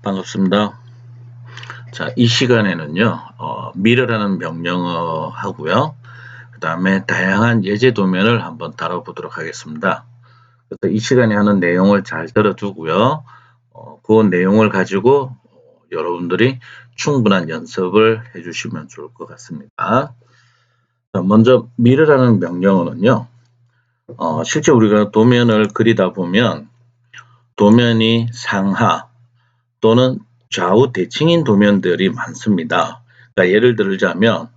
반갑습니다. 자, 이 시간에는요, 미러라는 명령어 하고요. 그 다음에 다양한 예제 도면을 한번 다뤄보도록 하겠습니다. 그래서 이 시간에 하는 내용을 잘 들어두고요. 그 내용을 가지고 여러분들이 충분한 연습을 해주시면 좋을 것 같습니다. 자, 먼저 미러라는 명령어는요, 실제 우리가 도면을 그리다 보면 도면이 상하 또는 좌우 대칭인 도면들이 많습니다. 그러니까 예를 들자면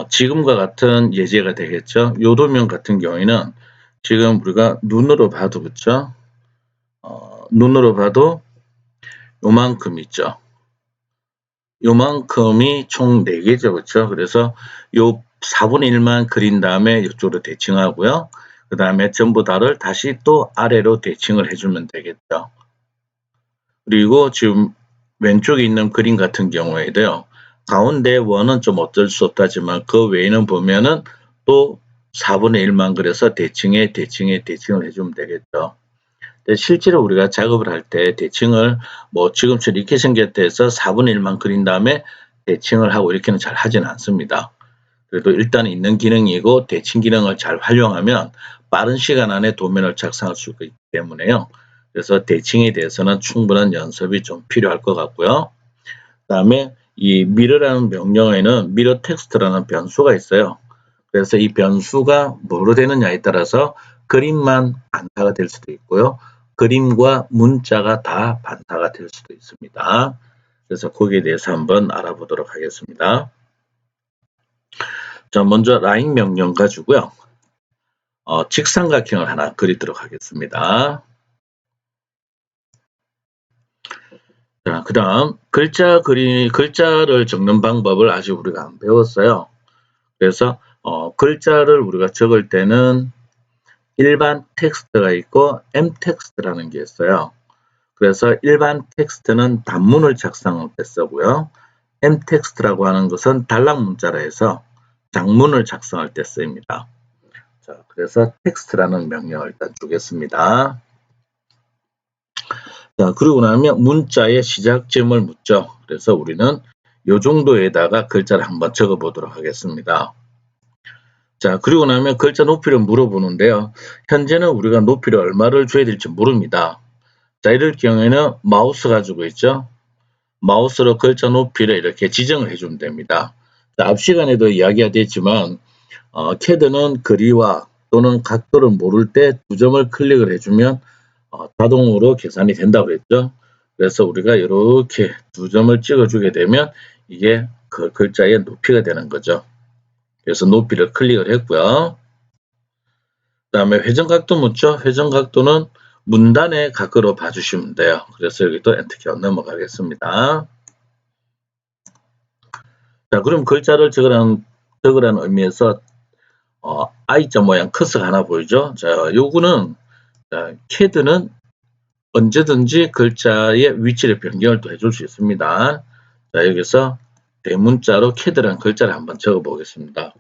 지금과 같은 예제가 되겠죠. 요 도면 같은 경우에는 지금 우리가 눈으로 봐도 그렇죠. 눈으로 봐도 요만큼 있죠. 요만큼이 총 4개죠. 그렇죠. 그래서 요 4분의 1만 그린 다음에 이쪽으로 대칭하고요. 그 다음에 전부 다를 다시 또 아래로 대칭을 해주면 되겠죠. 그리고 지금 왼쪽에 있는 그림 같은 경우에도요. 가운데 원은 좀 어쩔 수 없다지만 그 외에는 보면은 또 4분의 1만 그려서 대칭을 해주면 되겠죠. 실제로 우리가 작업을 할 때 대칭을 뭐 지금처럼 이렇게 생겼다 해서 4분의 1만 그린 다음에 대칭을 하고 이렇게는 잘 하지는 않습니다. 그래도 일단 있는 기능이고 대칭 기능을 잘 활용하면 빠른 시간 안에 도면을 작성할 수 있기 때문에요. 그래서 대칭에 대해서는 충분한 연습이 좀 필요할 것 같고요. 그 다음에 이 미러라는 명령어에는 미러 텍스트라는 변수가 있어요. 그래서 이 변수가 뭐로 되느냐에 따라서 그림만 반사가 될 수도 있고요. 그림과 문자가 다 반사가 될 수도 있습니다. 그래서 거기에 대해서 한번 알아보도록 하겠습니다. 자, 먼저 라인 명령 가지고요. 직삼각형을 하나 그리도록 하겠습니다. 자, 그 다음 글자를 적는 방법을 아직 우리가 안 배웠어요. 그래서 글자를 우리가 적을 때는 일반 텍스트가 있고 m텍스트라는 게 있어요. 그래서 일반 텍스트는 단문을 작성할 때 쓰고요. m텍스트라고 하는 것은 단락 문자라 해서 장문을 작성할 때 쓰입니다. 자, 그래서 텍스트라는 명령을 일단 주겠습니다. 자, 그리고 나면 문자의 시작점을 묻죠. 그래서 우리는 요 정도에다가 글자를 한번 적어 보도록 하겠습니다. 자, 그리고 나면 글자 높이를 물어보는데요. 현재는 우리가 높이를 얼마를 줘야 될지 모릅니다. 자, 이럴 경우에는 마우스 가지고 있죠. 마우스로 글자 높이를 이렇게 지정을 해주면 됩니다. 자, 앞 시간에도 이야기가 됐지만 CAD는 거리와 또는 각도를 모를 때 2점을 클릭을 해주면 자동으로 계산이 된다고 했죠. 그래서 우리가 이렇게 2점을 찍어주게 되면 이게 그 글자의 높이가 되는 거죠. 그래서 높이를 클릭을 했고요. 그 다음에 회전각도 묻죠. 회전각도는 문단의 각으로 봐주시면 돼요. 그래서 여기도 엔터키 넘어가겠습니다. 자, 그럼 글자를 적으라는 의미에서 I자 모양 커서가 하나 보이죠. 자, 요거는 CAD는 언제든지 글자의 위치를 변경을 또 해줄 수 있습니다. 자, 여기서 대문자로 CAD라는 글자를 한번 적어 보겠습니다.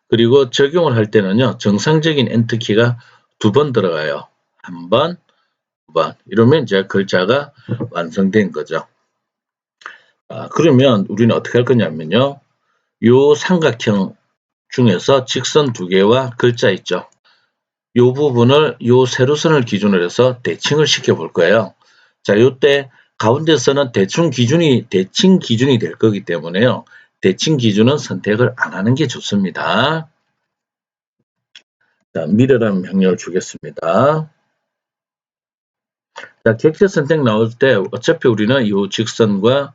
그리고 적용을 할 때는요, 정상적인 엔터키가 2번 들어가요. 1번, 2번. 이러면 이제 글자가 완성된 거죠. 그러면 우리는 어떻게 할 거냐면요, 요 삼각형 중에서 직선 2개와 글자 있죠. 요 부분을 요 세로선을 기준으로 해서 대칭을 시켜 볼 거예요. 자, 요때 가운데서는 대칭 기준이 될 거기 때문에요. 대칭 기준은 선택을 안 하는 게 좋습니다. 자, 미러라는 명령을 주겠습니다. 자, 객체 선택 나올 때 어차피 우리는 이 직선과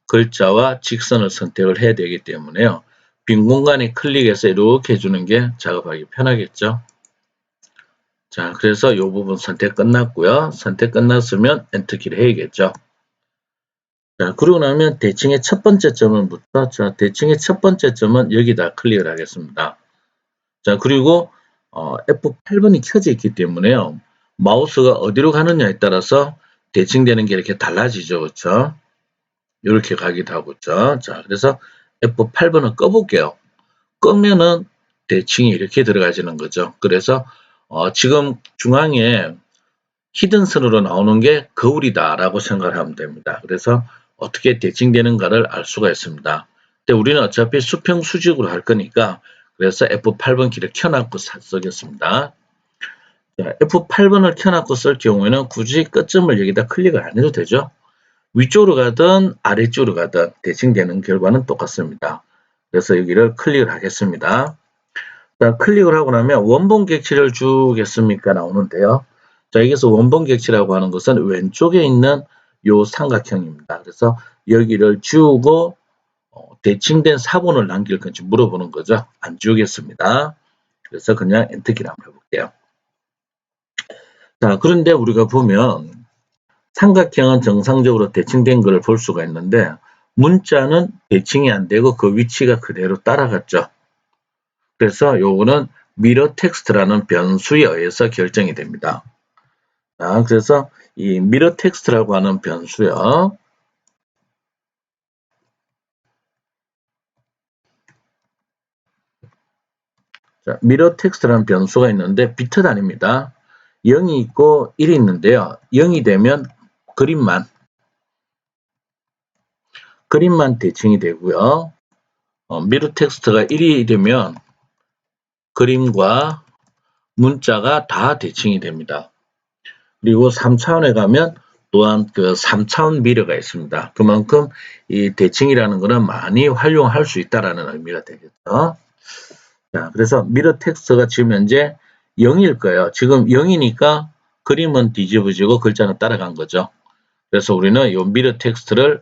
글자와 직선을 선택을 해야 되기 때문에요. 빈 공간에 클릭해서 이렇게 해주는 게 작업하기 편하겠죠. 자, 그래서 이 부분 선택 끝났고요. 선택 끝났으면 엔터키를 해야겠죠. 자, 그러고 나면 대칭의 첫 번째 점을 묻죠. 자, 대칭의 첫 번째 점은 여기다 클릭을 하겠습니다. 자, 그리고 F8번이 켜져 있기 때문에요. 마우스가 어디로 가느냐에 따라서 대칭되는 게 이렇게 달라지죠. 그렇죠? 이렇게 가기도 하고 있죠. 자, 그래서 F8번을 꺼볼게요. 끄면은 대칭이 이렇게 들어가지는 거죠. 그래서 지금 중앙에 히든선으로 나오는 게 거울이다 라고 생각을 하면 됩니다. 그래서 어떻게 대칭되는가를 알 수가 있습니다. 근데 우리는 어차피 수평 수직으로 할 거니까 그래서 F8번 키를 켜놓고 쓰겠습니다. 자, F8번을 켜놓고 쓸 경우에는 굳이 끝점을 여기다 클릭을 안 해도 되죠. 위쪽으로 가든 아래쪽으로 가든 대칭되는 결과는 똑같습니다. 그래서 여기를 클릭을 하겠습니다. 자, 클릭을 하고 나면 원본 객체를 주겠습니까? 나오는데요. 자, 여기서 원본 객체라고 하는 것은 왼쪽에 있는 요 삼각형입니다. 그래서 여기를 지우고 대칭된 사본을 남길 건지 물어보는 거죠. 안 지우겠습니다. 그래서 그냥 엔터키를 한번 해볼게요. 자, 그런데 우리가 보면 삼각형은 정상적으로 대칭된 것을 볼 수가 있는데 문자는 대칭이 안 되고 그 위치가 그대로 따라갔죠. 그래서 요거는 미러 텍스트라는 변수에 의해서 결정이 됩니다. 자, 그래서 이 미러 텍스트라고 하는 변수요. 자, 미러 텍스트라는 변수가 있는데 비트 단위입니다. 0이 있고 1이 있는데요. 0이 되면 그림만 대칭이 되고요. 미러 텍스트가 1이 되면 그림과 문자가 다 대칭이 됩니다. 그리고 3차원에 가면 또한 그 3차원 미러가 있습니다. 그만큼 이 대칭이라는 것은 많이 활용할 수 있다라는 의미가 되겠죠. 자, 그래서 미러 텍스트가 지금 현재 0일 거예요. 지금 0이니까 그림은 뒤집어지고 글자는 따라간 거죠. 그래서 우리는 이 미러 텍스트를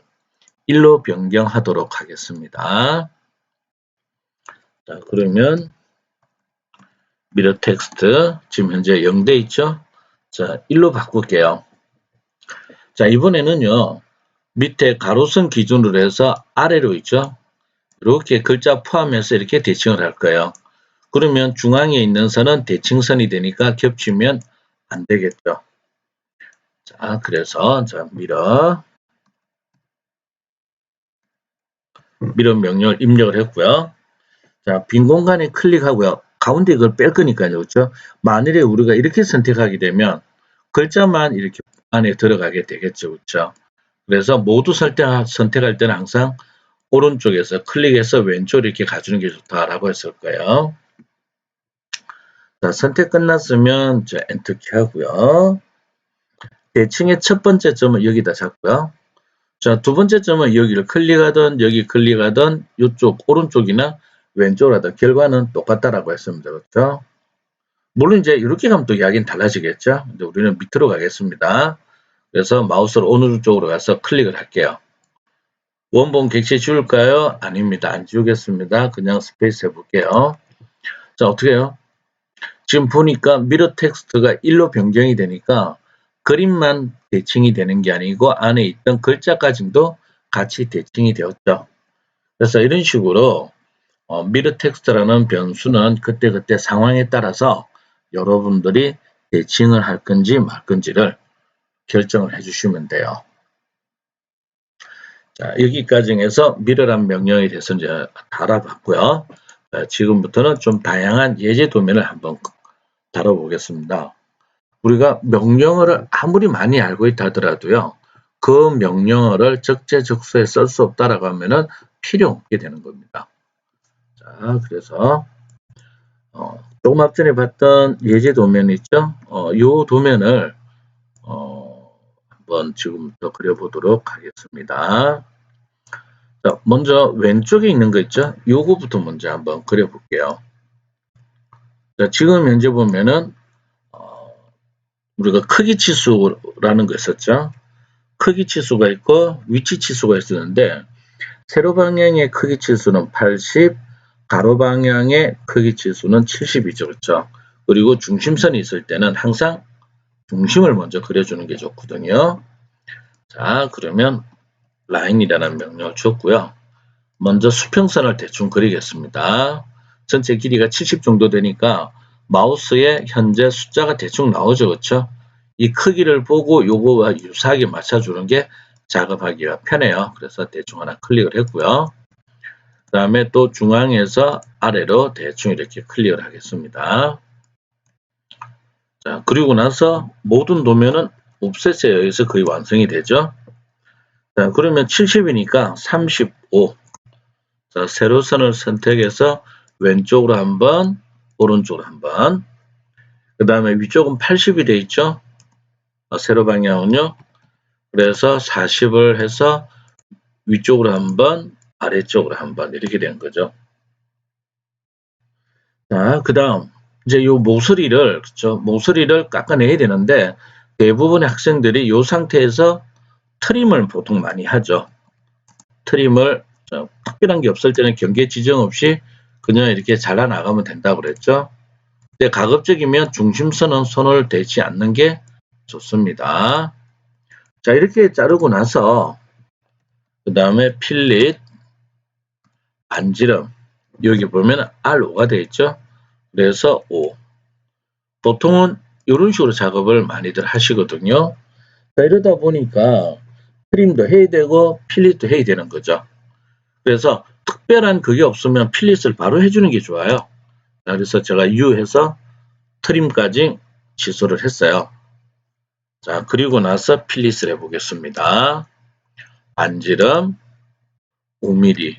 1로 변경하도록 하겠습니다. 자, 그러면 미러 텍스트 지금 현재 0돼 있죠? 자, 1로 바꿀게요. 자, 이번에는요. 밑에 가로선 기준으로 해서 아래로 있죠? 이렇게 글자 포함해서 이렇게 대칭을 할 거예요. 그러면 중앙에 있는 선은 대칭선이 되니까 겹치면 안 되겠죠. 자, 그래서 자, 미러 명령을 입력을 했고요. 자, 빈 공간에 클릭하고요. 가운데 이걸 뺄 거니까요. 그렇죠? 만일에 우리가 이렇게 선택하게 되면 글자만 이렇게 안에 들어가게 되겠죠. 그렇죠? 그래서 모두 선택할 때는 항상 오른쪽에서 클릭해서 왼쪽 이렇게 가주는 게 좋다라고 했을 거예요. 자, 선택 끝났으면 자, 엔터키 하고요. 대칭의 첫 번째 점은 여기다 잡고요. 자, 두 번째 점은 여기를 클릭하든 여기 클릭하든 이쪽 오른쪽이나 왼쪽으로 하든 결과는 똑같다라고 했습니다. 그렇죠? 물론 이제 이렇게 가면 또 이야기는 달라지겠죠. 근데 우리는 밑으로 가겠습니다. 그래서 마우스로 어느 쪽으로 가서 클릭을 할게요. 원본 객체 지울까요? 아닙니다. 안 지우겠습니다. 그냥 스페이스 해볼게요. 자, 어떻게 해요? 지금 보니까 미러 텍스트가 1로 변경이 되니까 그림만 대칭이 되는 게 아니고 안에 있던 글자까지도 같이 대칭이 되었죠. 그래서 이런 식으로 미러 텍스트라는 변수는 그때그때 상황에 따라서 여러분들이 대칭을 할 건지 말 건지를 결정을 해주시면 돼요. 자, 여기까지 해서 미러란 명령에 대해서 이제 다 알아봤고요. 지금부터는 좀 다양한 예제 도면을 한번 다뤄보겠습니다. 우리가 명령어를 아무리 많이 알고 있다 하더라도요. 그 명령어를 적재적소에 쓸 수 없다라고 하면은 필요 없게 되는 겁니다. 자, 그래서 조금 앞전에 봤던 예제 도면 있죠? 요 도면을 한번 지금부터 그려보도록 하겠습니다. 자, 먼저 왼쪽에 있는 거 있죠? 요거부터 먼저 한번 그려볼게요. 자, 지금 현재 보면은 우리가 크기 치수라는 거 있었죠? 크기 치수가 있고 위치 치수가 있었는데 세로 방향의 크기 치수는 80, 가로 방향의 크기 치수는 70이죠. 그렇죠? 그리고 중심선이 있을 때는 항상 중심을 먼저 그려주는 게 좋거든요. 자, 그러면 라인이라는 명령을 줬고요. 먼저 수평선을 대충 그리겠습니다. 전체 길이가 70 정도 되니까 마우스에 현재 숫자가 대충 나오죠. 그렇죠? 이 크기를 보고 요거와 유사하게 맞춰주는 게 작업하기가 편해요. 그래서 대충 하나 클릭을 했고요. 그 다음에 또 중앙에서 아래로 대충 이렇게 클릭을 하겠습니다. 자, 그리고 나서 모든 도면은 옵셋에 의해서 거의 완성이 되죠. 자, 그러면 70이니까 35. 자, 세로선을 선택해서 왼쪽으로 한번, 오른쪽으로 한번. 그 다음에 위쪽은 80이 돼 있죠. 세로 방향은요. 그래서 40을 해서 위쪽으로 한번, 아래쪽으로 한번 이렇게 된 거죠. 자, 그 다음 이제 요 모서리를, 그쵸? 모서리를 깎아내야 되는데 대부분의 학생들이 이 상태에서 트림을 보통 많이 하죠. 트림을 특별한 게 없을 때는 경계 지정 없이 그냥 이렇게 잘라 나가면 된다고 그랬죠. 근데 가급적이면 중심선은 손을 대지 않는 게 좋습니다. 자, 이렇게 자르고 나서 그 다음에 필릿, 반지름, 여기 보면 R5가 되어 있죠. 그래서 5. 보통은 이런 식으로 작업을 많이들 하시거든요. 자, 이러다 보니까 트림도 해야 되고 필릿도 해야 되는 거죠. 그래서 특별한 그게 없으면 필릿을 바로 해주는 게 좋아요. 자, 그래서 제가 U해서 트림까지 취소를 했어요. 자, 그리고 나서 필릿을 해보겠습니다. 반지름 5mm.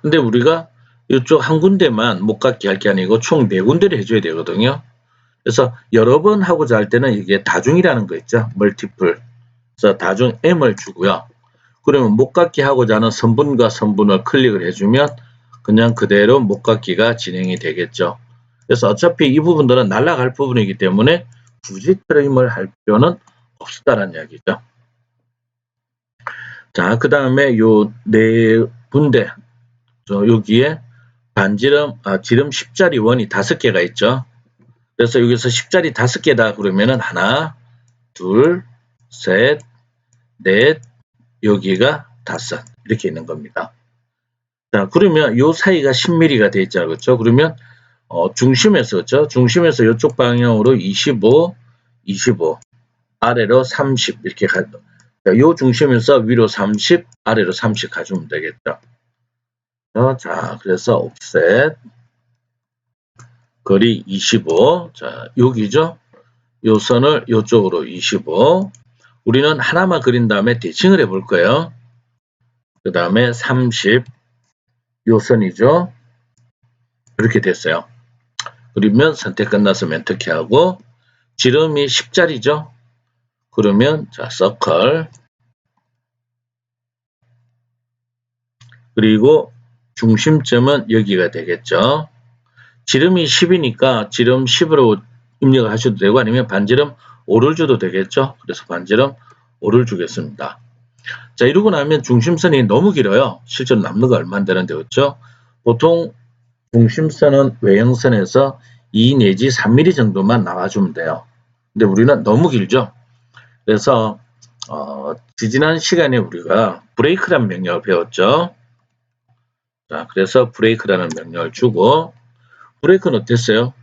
근데 우리가 이쪽 한 군데만 목깎기 할 게 아니고 총 4군데를 해줘야 되거든요. 그래서 여러 번 하고자 할 때는 이게 다중이라는 거 있죠. 멀티플. 그래서 다중 M을 주고요. 그러면 목깎기 하고자 하는 선분과 선분을 클릭을 해주면 그냥 그대로 목깎기가 진행이 되겠죠. 그래서 어차피 이 부분들은 날아갈 부분이기 때문에 굳이 트림을 할 필요는 없다라는 이야기죠. 자, 그 다음에 요 네 군데, 여기에 반지름, 지름 10자리 원이 5개가 있죠. 그래서 여기서 10자리 5개다 그러면은 하나, 둘, 셋, 넷, 여기가 5 이렇게 있는 겁니다. 자, 그러면 요 사이가 10mm가 되어 있죠. 그렇죠? 그러면 중심에서, 그렇죠? 중심에서 이쪽 방향으로 25, 25, 아래로 30 이렇게 가죠. 요 중심에서 위로 30, 아래로 30 가주면 되겠죠. 자, 그래서 옵셋 거리 25. 자, 여기죠. 요 선을 요쪽으로 25. 우리는 하나만 그린 다음에 대칭을 해볼 거예요. 그 다음에 30. 요 선이죠. 이렇게 됐어요. 그러면 선택 끝났으면 엔터키 하고 지름이 10자리죠. 그러면 자, 서클. 그리고 중심점은 여기가 되겠죠. 지름이 10이니까 지름 10으로 입력을 하셔도 되고 아니면 반지름 5를 줘도 되겠죠. 그래서 반지름 5를 주겠습니다. 자, 이러고 나면 중심선이 너무 길어요. 실제로 남는 거 얼마 안 되는데, 그렇죠? 보통 중심선은 외형선에서 2 내지 3mm 정도만 나와주면 돼요. 근데 우리는 너무 길죠. 그래서 지지난 시간에 우리가 브레이크라는 명령을 배웠죠. 자, 그래서 브레이크라는 명령을 주고 브레이크는 어땠어요?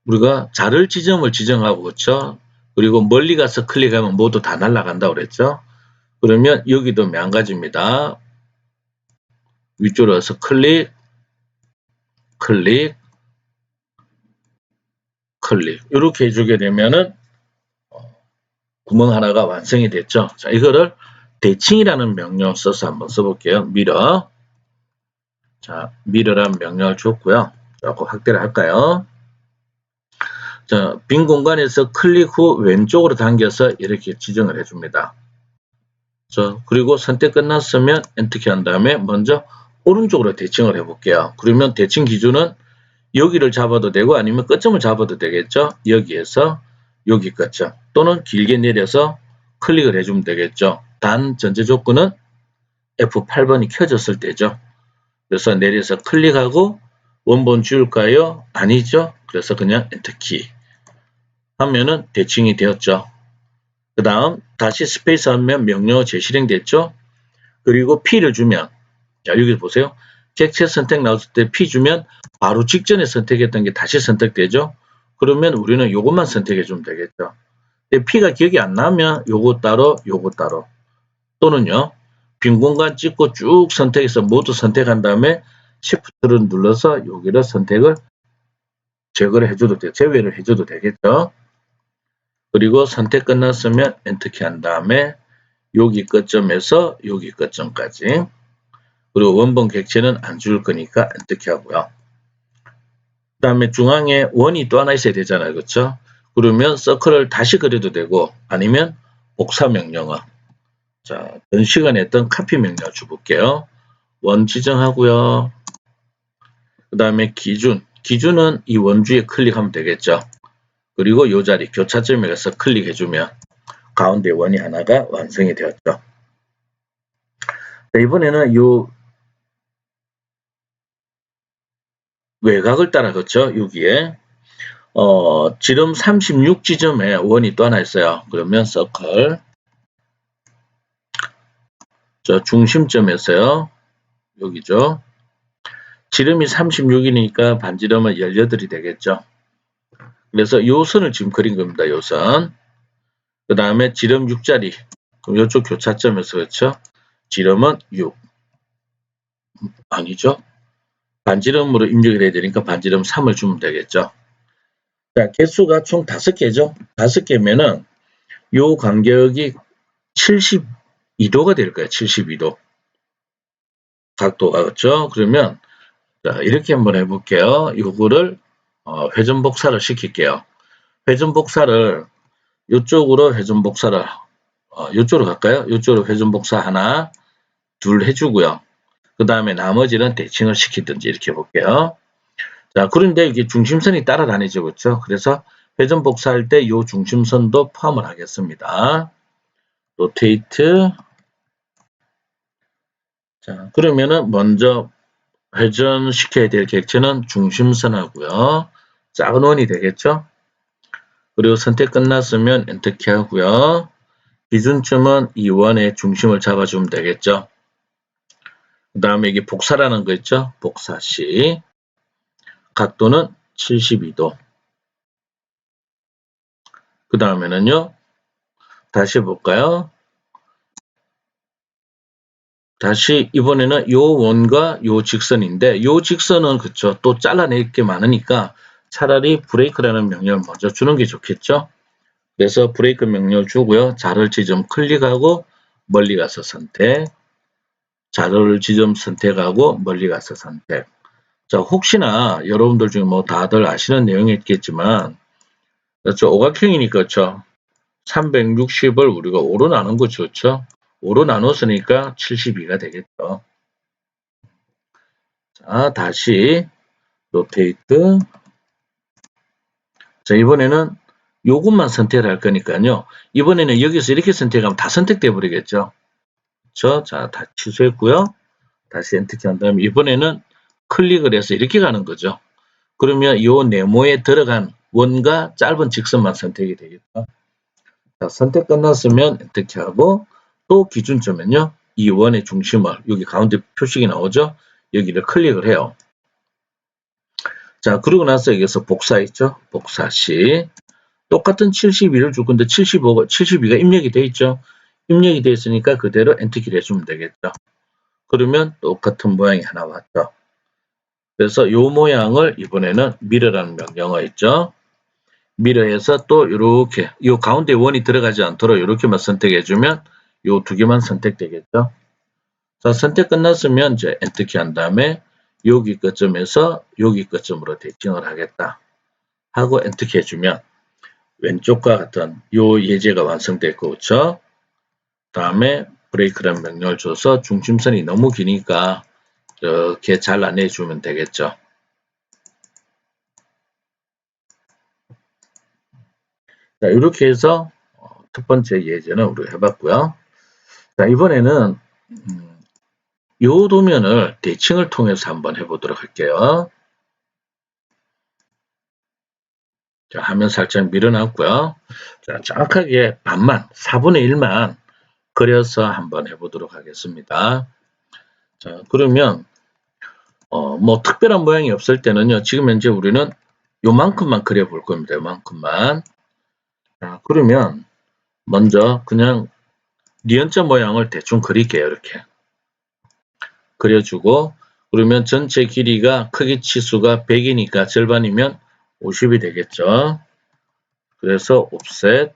우리가 자를 지점을 지정하고 그렇죠. 그리고 멀리 가서 클릭하면 모두 다 날아간다고 그랬죠. 그러면 여기도 마찬가지입니다. 위쪽으로 해서 클릭, 클릭, 클릭 이렇게 해주게 되면은 구멍 하나가 완성이 됐죠. 자, 이거를 대칭이라는 명령 써서 한번 써볼게요. 미러. 자, 미러라는 명령을 줬고요. 조금 확대를 할까요? 자, 빈 공간에서 클릭 후 왼쪽으로 당겨서 이렇게 지정을 해줍니다. 자, 그리고 선택 끝났으면 엔터키 한 다음에 먼저 오른쪽으로 대칭을 해볼게요. 그러면 대칭 기준은 여기를 잡아도 되고 아니면 끝점을 잡아도 되겠죠. 여기에서 여기 끝점 또는 길게 내려서 클릭을 해주면 되겠죠. 단 전제 조건은 F8번이 켜졌을 때죠. 그래서 내려서 클릭하고 원본 지울까요? 아니죠. 그래서 그냥 엔터키 하면은 대칭이 되었죠. 그 다음 다시 스페이스 하면 명령어 재실행됐죠. 그리고 P를 주면 자, 여기 보세요. 객체 선택 나왔을 때 P 주면 바로 직전에 선택했던 게 다시 선택되죠. 그러면 우리는 요것만 선택해 주면 되겠죠. 근데 P가 기억이 안 나면 요거 따로 요거 따로 또는요. 빈 공간 찍고 쭉 선택해서 모두 선택한 다음에 Shift를 눌러서 여기를 선택을 제거를 해줘도 돼요. 제외를 해줘도 되겠죠. 그리고 선택 끝났으면 엔터키 한 다음에 여기 끝점에서 여기 끝점까지. 그리고 원본 객체는 안 줄 거니까 엔터키 하고요. 그 다음에 중앙에 원이 또 하나 있어야 되잖아요. 그렇죠? 그러면 서클을 다시 그려도 되고 아니면 복사 명령어. 자, 전 시간에 했던 카피 명령어 줘볼게요. 원 지정하고요. 그 다음에 기준. 기준은 이 원주에 클릭하면 되겠죠. 그리고 이 자리 교차점에 가서 클릭해주면 가운데 원이 하나가 완성이 되었죠. 자, 이번에는 이 외곽을 따라 걷죠. 여기에 지름 36지점에 원이 또 하나 있어요. 그러면 서클 저 중심점에서요. 여기죠. 지름이 36이니까 반지름은 18이 되겠죠. 그래서 이 선을 지금 그린 겁니다. 이 선. 그 다음에 지름 6자리. 그럼 이쪽 교차점에서 그렇죠. 지름은 6. 아니죠. 반지름으로 입력을 해야 되니까 반지름 3을 주면 되겠죠. 자, 개수가 총 5개죠. 5개면은 요 간격이 72도가 될 거예요. 72도. 각도가 그렇죠. 그러면 자, 이렇게 한번 해볼게요. 요거를 회전 복사를 시킬게요. 회전 복사를 이쪽으로 회전 복사를 이쪽으로 갈까요? 이쪽으로 회전 복사 하나, 둘 해주고요. 그 다음에 나머지는 대칭을 시키든지 이렇게 해볼게요. 자, 그런데 이게 중심선이 따라다니죠, 그렇죠? 그래서 회전 복사할 때 이 중심선도 포함을 하겠습니다. 로테이트. 자, 그러면은 먼저 회전시켜야 될 객체는 중심선하고요. 작은 원이 되겠죠? 그리고 선택 끝났으면 엔터키 하고요. 기준점은 이 원의 중심을 잡아주면 되겠죠? 그 다음에 이게 복사라는 거 있죠? 복사시. 각도는 72도. 그 다음에는요. 다시 해볼까요? 다시 이번에는 요 원과 요 직선인데 요 직선은 그쵸. 또 잘라낼 게 많으니까 차라리 브레이크라는 명령을 먼저 주는 게 좋겠죠. 그래서 브레이크 명령을 주고요. 자를 지점 클릭하고 멀리 가서 선택. 자를 지점 선택하고 멀리 가서 선택. 자, 혹시나 여러분들 중에 뭐 다들 아시는 내용이겠지만 그렇죠. 오각형이니까 그렇죠. 360을 우리가 5로 나눈 거 좋죠. 5로 나눴으니까 72가 되겠죠. 자, 다시 로테이트. 자, 이번에는 요것만 선택을 할 거니까요. 이번에는 여기서 이렇게 선택하면 다 선택돼 버리겠죠. 그렇죠? 자, 다 취소했고요. 다시 엔터키 한 다음에 이번에는 클릭을 해서 이렇게 가는 거죠. 그러면 요 네모에 들어간 원과 짧은 직선만 선택이 되겠죠. 자, 선택 끝났으면 엔터키 하고 또 기준점은요. 이 원의 중심을 여기 가운데 표식이 나오죠. 여기를 클릭을 해요. 자, 그러고 나서 여기서 복사했죠. 복사시. 똑같은 72를 줄 건데 72가 입력이 돼 있죠. 입력이 돼 있으니까 그대로 엔터키를 해주면 되겠죠. 그러면 똑같은 모양이 하나 왔죠. 그래서 이 모양을 이번에는 미러라는 명령어 있죠. 미러해서 또 이렇게 이 가운데 원이 들어가지 않도록 이렇게만 선택해주면 이 두 개만 선택되겠죠. 자, 선택 끝났으면 이제 엔터키 한 다음에 여기 끝점에서 여기 끝점으로 대칭을 하겠다 하고 엔터키 해주면 왼쪽과 같은 이 예제가 완성됐고 그렇죠. 다음에 브레이크라는 명령을 줘서 중심선이 너무 기니까 이렇게 잘라내주면 되겠죠. 자, 이렇게 해서 첫 번째 예제는 우리가 해봤고요. 자, 이번에는 이 도면을 대칭을 통해서 한번 해보도록 할게요. 자, 화면 살짝 밀어놨고요. 자, 정확하게 반만, 4분의 1만 그려서 한번 해보도록 하겠습니다. 자, 그러면 뭐 특별한 모양이 없을 때는요. 지금 현재 우리는 요만큼만 그려볼 겁니다. 요만큼만. 자, 그러면 먼저 그냥 니은자 모양을 대충 그릴게요. 이렇게. 그려주고 그러면 전체 길이가 크기 치수가 100이니까 절반이면 50이 되겠죠. 그래서 옵셋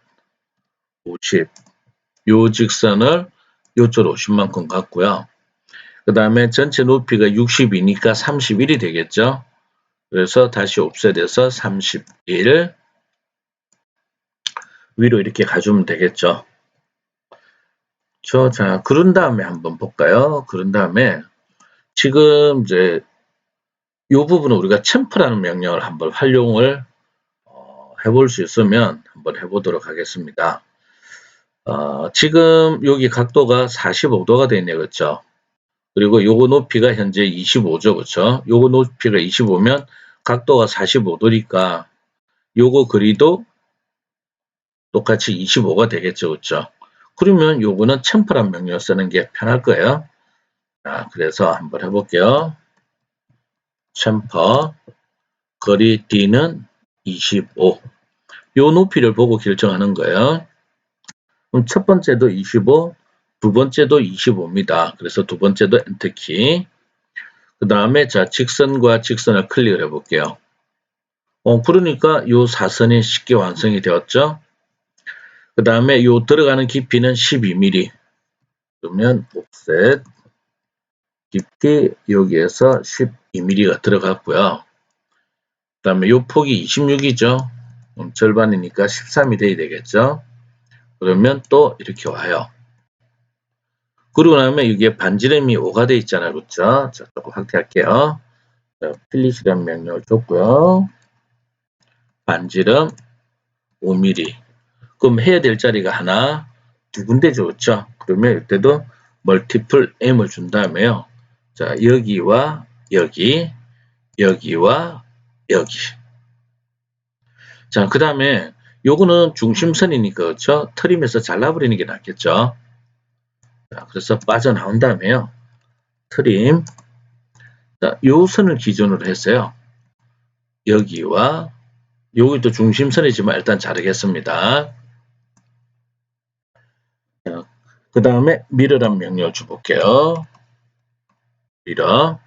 50. 요 직선을 요쪽으로 50만큼 갖고요. 그 다음에 전체 높이가 60이니까 31이 되겠죠. 그래서 다시 옵셋해서 31 위로 이렇게 가주면 되겠죠. 자, 그런 다음에 한번 볼까요? 그런 다음에 지금 이제 이 부분은 우리가 챔프라는 명령을 한번 활용을 해볼 수 있으면 한번 해보도록 하겠습니다. 지금 여기 각도가 45도가 되어 있네요. 그렇죠? 그리고 요거 높이가 현재 25죠. 그렇죠? 요거 높이가 25면 각도가 45도니까 요거 거리도 똑같이 25가 되겠죠. 그렇죠? 그러면 요거는 챔프란 명령을 쓰는 게 편할 거예요. 자, 그래서 한번 해볼게요. 챔퍼 거리 D는 25. 요 높이를 보고 결정하는 거예요. 그럼 첫 번째도 25, 두 번째도 25입니다. 그래서 두 번째도 엔터키. 그 다음에 자 직선과 직선을 클릭을 해볼게요. 그러니까 요 사선이 쉽게 완성이 되었죠. 그 다음에 요 들어가는 깊이는 12mm. 그러면 옵셋 깊이 여기에서 12mm가 들어갔고요. 그 다음에 요 폭이 26이죠. 절반이니까 13이 돼야 되겠죠. 그러면 또 이렇게 와요. 그러고 나면 이게 반지름이 5가 돼 있잖아요. 그렇죠? 자, 조금 확대할게요. 자, 필릿이라는 명령을 줬고요. 반지름 5mm. 그럼 해야 될 자리가 하나, 두 군데 줬죠. 그러면 이때도 멀티플 M을 준 다음에요. 자, 여기와 여기, 여기와 여기. 자, 그 다음에 요거는 중심선이니까 그렇죠? 트림에서 잘라버리는 게 낫겠죠. 자, 그래서 빠져나온 다음에요. 트림. 자, 요 선을 기준으로 했어요. 여기와 여기도 중심선이지만 일단 자르겠습니다. 그 다음에 미러란 명령을 줘볼게요. 미러.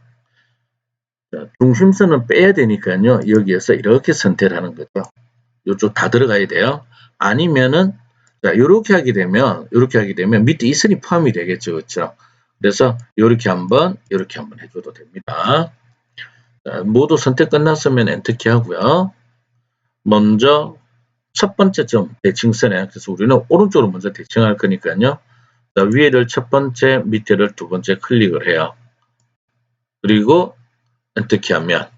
자, 중심선은 빼야 되니까요. 여기에서 이렇게 선택을 하는 거죠. 이쪽 다 들어가야 돼요. 아니면은 자, 요렇게 하게 되면 밑에 이 선이 포함이 되겠죠. 그렇죠? 그래서 요렇게 한번 해줘도 됩니다. 자, 모두 선택 끝났으면 엔터키 하고요. 먼저 첫 번째 점 대칭선에 그래서 우리는 오른쪽으로 먼저 대칭할 거니까요. 자, 위에를 첫 번째, 밑에를 두 번째 클릭을 해요. 그리고 엔터키 하면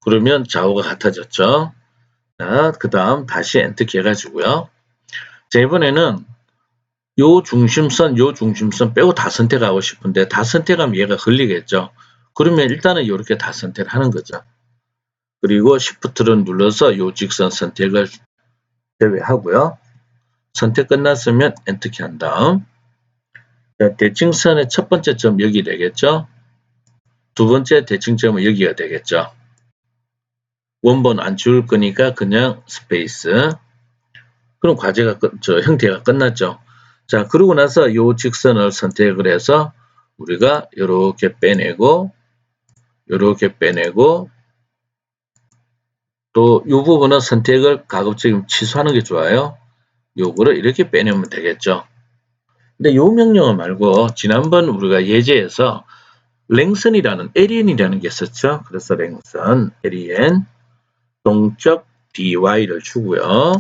그러면 좌우가 같아졌죠. 자, 그 다음 다시 엔터키 해가지고요. 자, 이번에는 요 중심선 빼고 다 선택하고 싶은데 다 선택하면 얘가 걸리겠죠. 그러면 일단은 이렇게 다 선택을 하는 거죠. 그리고 Shift를 눌러서 요 직선 선택을 제외하고요. 선택 끝났으면 엔터키 한 다음 자, 대칭선의 첫 번째 점 여기 되겠죠. 두 번째 대칭점은 여기가 되겠죠. 원본 안 지울 거니까 그냥 스페이스. 그럼 과제가 형태가 끝났죠. 자, 그러고 나서 요 직선을 선택을 해서 우리가 이렇게 빼내고 또 이 부분은 선택을 가급적 취소하는 게 좋아요. 요거를 이렇게 빼내면 되겠죠. 근데 요 명령어 말고 지난번 우리가 예제에서 랭선이라는 LN이라는 게 있었죠. 그래서 랭선 LN 동적 DY를 주고요.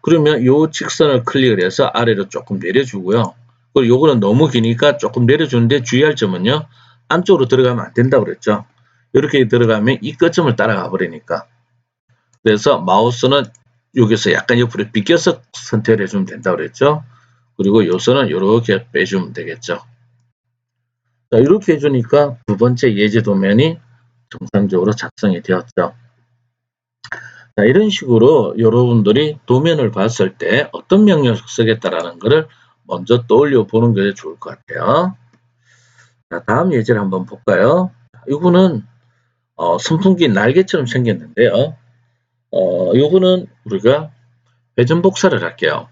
그러면 요 직선을 클릭을 해서 아래로 조금 내려주고요. 그리고 요거는 너무 기니까 조금 내려주는데 주의할 점은요. 안쪽으로 들어가면 안 된다고 그랬죠. 이렇게 들어가면 이 끝점을 따라가 버리니까. 그래서 마우스는 여기서 약간 옆으로 비껴서 선택을 해주면 된다고 그랬죠. 그리고 요 선은 이렇게 빼주면 되겠죠. 자, 이렇게 해주니까 두 번째 예제 도면이 정상적으로 작성이 되었죠. 자, 이런 식으로 여러분들이 도면을 봤을 때 어떤 명령을 쓰겠다라는 것을 먼저 떠올려 보는 게 좋을 것 같아요. 자, 다음 예제를 한번 볼까요? 이거는 선풍기 날개처럼 생겼는데요. 이거는 우리가 회전 복사를 할게요.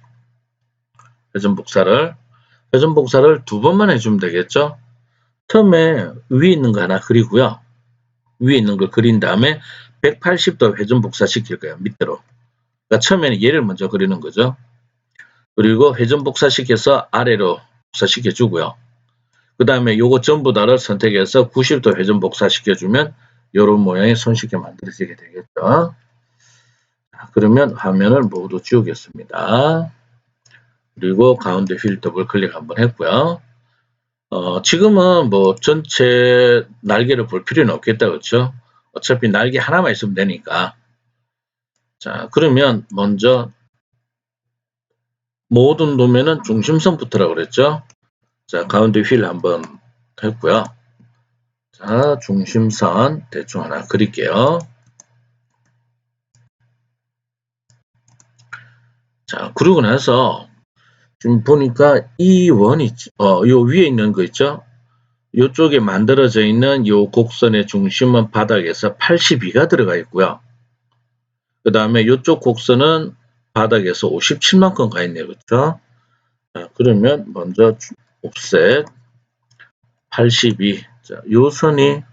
회전 복사를 두 번만 해주면 되겠죠? 처음에 위에 있는 거 하나 그리고요. 위에 있는 걸 그린 다음에 180도 회전 복사 시킬 거예요. 밑으로. 그러니까 처음에는 얘를 먼저 그리는 거죠. 그리고 회전 복사시켜서 아래로 복사시켜 주고요. 그 다음에 요거 전부 다를 선택해서 90도 회전 복사시켜주면 요런 모양이 손쉽게 만들어지게 되겠죠. 자, 그러면 화면을 모두 지우겠습니다. 그리고 가운데 휠 더블 클릭 한번 했고요. 지금은 뭐 전체 날개를 볼 필요는 없겠다, 그렇죠? 어차피 날개 하나만 있으면 되니까. 자, 그러면 먼저 모든 도면은 중심선부터라고 그랬죠? 자, 가운데 휠 한번 했고요. 자, 중심선 대충 하나 그릴게요. 자, 그러고 나서 지금 보니까 이 원이 요 위에 있는 거 있죠? 요쪽에 만들어져 있는 요 곡선의 중심은 바닥에서 82가 들어가 있고요. 그 다음에 요쪽 곡선은 바닥에서 57만큼 가 있네요. 그렇죠? 자, 그러면 먼저 옵셋 82. 자, 요 선이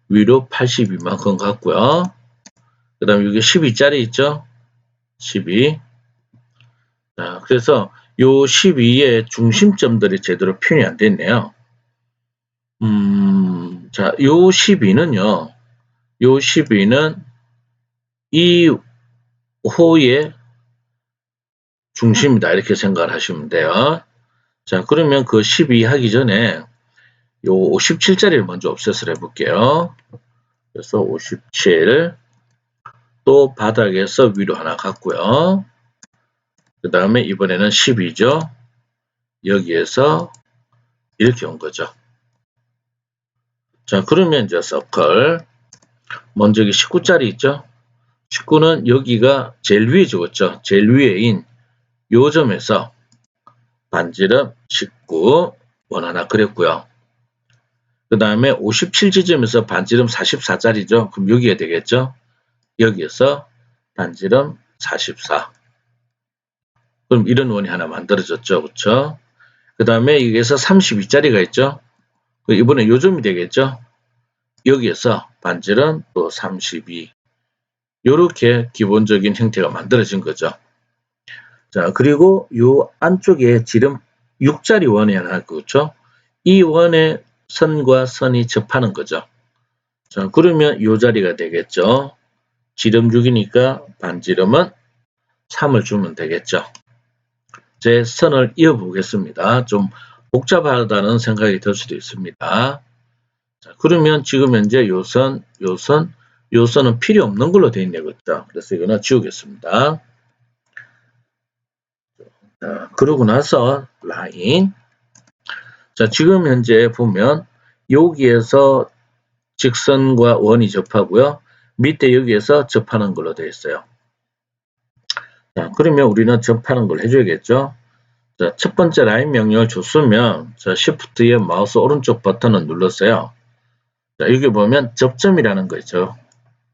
위로 82만큼 갔고요. 그 다음에 여기 12짜리 있죠? 12. 자, 그래서 요 12의 중심점들이 제대로 표현이 안 됐네요. 자, 요 12는요, 요 12는 이 호의 중심이다. 이렇게 생각을 하시면 돼요. 자, 그러면 그 12 하기 전에 요 57짜리를 먼저 옵셋을 해볼게요. 그래서 57, 또 바닥에서 위로 하나 갔고요. 그 다음에 이번에는 12죠. 여기에서 이렇게 온 거죠. 자, 그러면 이제 서클. 먼저 여기 19짜리 있죠? 19는 여기가 제일 위에 적었죠. 제일 위에인 요 점에서 반지름 19 원 하나 그렸고요. 그 다음에 57 지점에서 반지름 44짜리죠. 그럼 여기가 되겠죠. 여기에서 반지름 44. 그럼 이런 원이 하나 만들어졌죠. 그렇죠? 그 다음에 여기에서 32짜리가 있죠. 이번에 요점이 되겠죠. 여기에서 반지름 또 32. 이렇게 기본적인 형태가 만들어진 거죠. 자, 그리고 요 안쪽에 지름 6짜리 원이 하나 그렇죠? 이 원의 선과 선이 접하는 거죠. 자, 그러면 요 자리가 되겠죠. 지름 6이니까 반지름은 3을 주면 되겠죠. 제 선을 이어 보겠습니다. 좀 복잡하다는 생각이 들 수도 있습니다. 자, 그러면 지금 현재 요 선, 요 선, 요 선은 필요 없는 걸로 되어 있네요. 그렇죠? 그래서 이거는 지우겠습니다. 자, 그러고 나서 라인. 자, 지금 현재 보면 여기에서 직선과 원이 접하고요. 밑에 여기에서 접하는 걸로 되어 있어요. 자, 그러면 우리는 접하는 걸 해줘야겠죠. 자, 첫 번째 라인 명령을 줬으면 자, Shift의 마우스 오른쪽 버튼을 눌렀어요. 자, 여기 보면 접점이라는 거 있죠.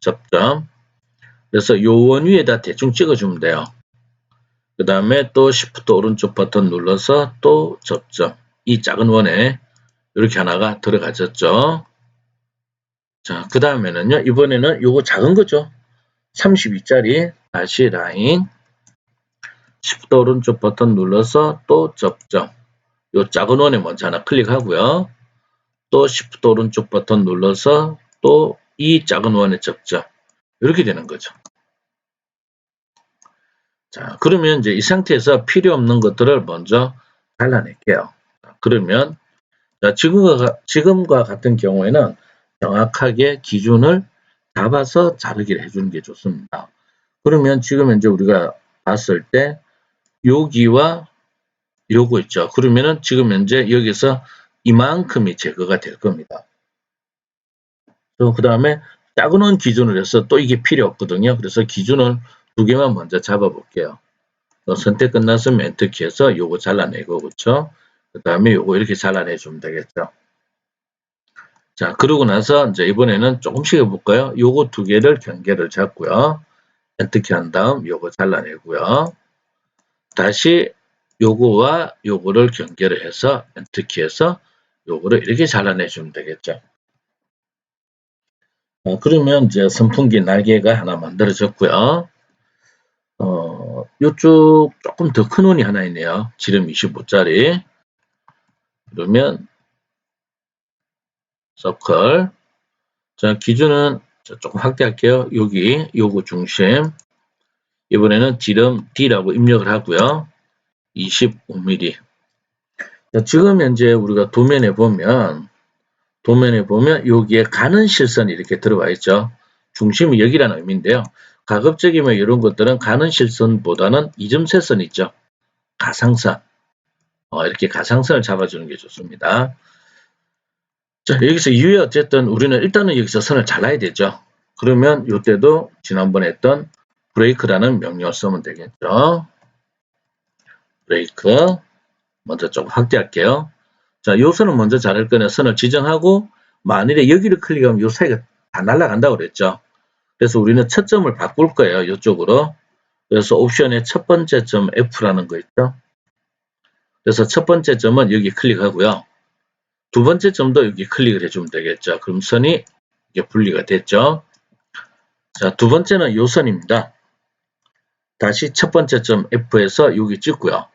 접점. 그래서 요 원 위에다 대충 찍어주면 돼요. 그 다음에 또 Shift 오른쪽 버튼 눌러서 또 접점. 이 작은 원에 이렇게 하나가 들어가졌죠. 자, 그 다음에는요. 이번에는 요거 작은 거죠. 32짜리 다시 라인. Shift 오른쪽 버튼 눌러서 또 접점. 요 작은 원에 먼저 하나 클릭하고요. 또 Shift 오른쪽 버튼 눌러서 또 이 작은 원에 접점. 이렇게 되는 거죠. 자, 그러면 이제 이 상태에서 필요 없는 것들을 먼저 잘라낼게요. 그러면 자, 지금과 같은 경우에는 정확하게 기준을 잡아서 자르기를 해주는 게 좋습니다. 그러면 지금 현재 우리가 봤을 때 여기와 요거 있죠. 그러면은 지금 현재 여기서 이만큼이 제거가 될 겁니다. 그 다음에 작은 원 기준을 해서 또 이게 필요 없거든요. 그래서 기준을 두 개만 먼저 잡아 볼게요. 선택 끝났으면 엔터키해서 요거 잘라내고, 그렇죠? 그 다음에 요거 이렇게 잘라내주면 되겠죠. 자, 그러고 나서 이제 이번에는 조금씩 해볼까요? 요거 두 개를 경계를 잡고요. 엔터키 한 다음 요거 잘라내고요. 다시 요거와 요거를 경계를 해서 엔터키해서 요거를 이렇게 잘라내주면 되겠죠. 그러면 이제 선풍기 날개가 하나 만들어졌고요. 요쪽 조금 더 큰 원이 하나 있네요. 지름 25짜리. 그러면 서클. 자, 기준은 조금 확대할게요. 여기 요거 중심. 이번에는 지름 D라고 입력을 하고요. 25mm. 자, 지금 현재 우리가 도면에 보면 여기에 가는 실선이 이렇게 들어와 있죠. 중심이 여기라는 의미인데요. 가급적이면 이런 것들은 가는 실선보다는 이점세선 있죠. 가상선. 이렇게 가상선을 잡아주는 게 좋습니다. 자, 여기서 이후에 어쨌든 우리는 일단은 여기서 선을 잘라야 되죠. 그러면 이때도 지난번에 했던 브레이크라는 명령을 쓰면 되겠죠. 브레이크. 먼저 좀 확대할게요. 자, 요 선은 먼저 자를 거는 선을 지정하고 만일에 여기를 클릭하면 요 사이가 다 날아간다고 그랬죠. 그래서 우리는 첫 점을 바꿀 거예요. 이쪽으로. 그래서 옵션에 첫 번째 점 F라는 거 있죠. 그래서 첫 번째 점은 여기 클릭하고요. 두 번째 점도 여기 클릭을 해주면 되겠죠. 그럼 선이 이게 분리가 됐죠. 자, 두 번째는 요 선입니다. 다시 첫 번째 점 F에서 여기 찍고요.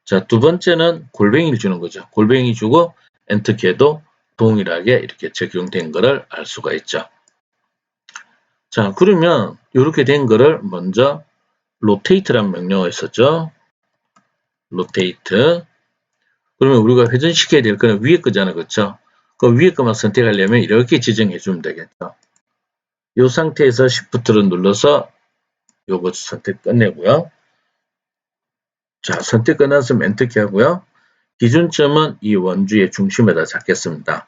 자, 두 번째는 골뱅이를 주는 거죠. 골뱅이 주고 엔터키에도 동일하게 이렇게 적용된 거를 알 수가 있죠. 자, 그러면 이렇게 된 거를 먼저 로테이트라는 명령어 있었죠. 로테이트. 그러면 우리가 회전시켜야 될 거는 위에 거잖아요. 그렇죠? 그 위에 거만 선택하려면 이렇게 지정해 주면 되겠죠. 이 상태에서 Shift를 눌러서 요거 선택 끝내고요. 자, 선택 끝났으면 엔터키 하고요. 기준점은 이 원주의 중심에다 잡겠습니다.